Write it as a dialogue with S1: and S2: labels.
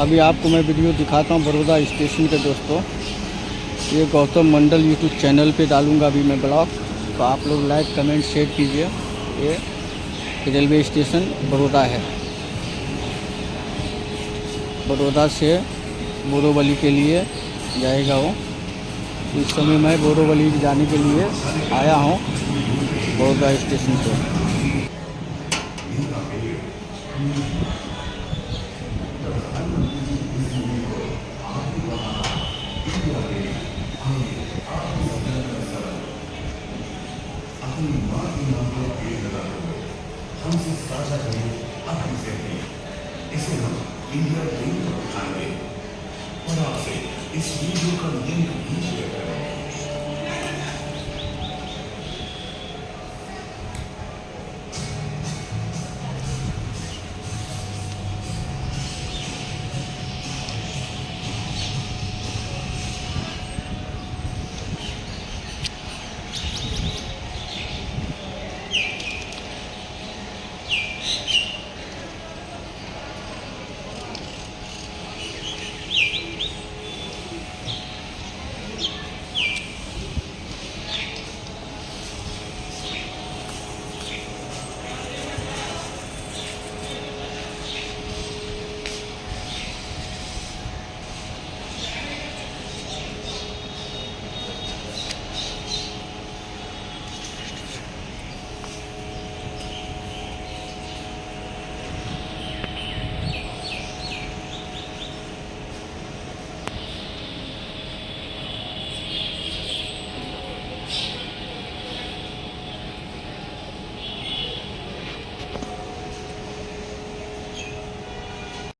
S1: अभी आपको मैं वीडियो दिखाता हूँ बड़ौदा स्टेशन के दोस्तों। ये गौतम मंडल यूट्यूब चैनल पे डालूँगा अभी मैं ब्लॉग, तो आप लोग लाइक कमेंट शेयर कीजिए। ये रेलवे स्टेशन बड़ौदा है। बड़ौदा से बोरीवली के लिए जाएगा वो। इस समय मैं बोरीवली जाने के लिए आया हूँ बड़ौदा स्टेशन पे।
S2: हमसे साझा करें अपनी जिंदगी, इसे हम इंडिया लिंक उठाएंगे और आपसे इस वीडियो का लिंक भी शेयर करें।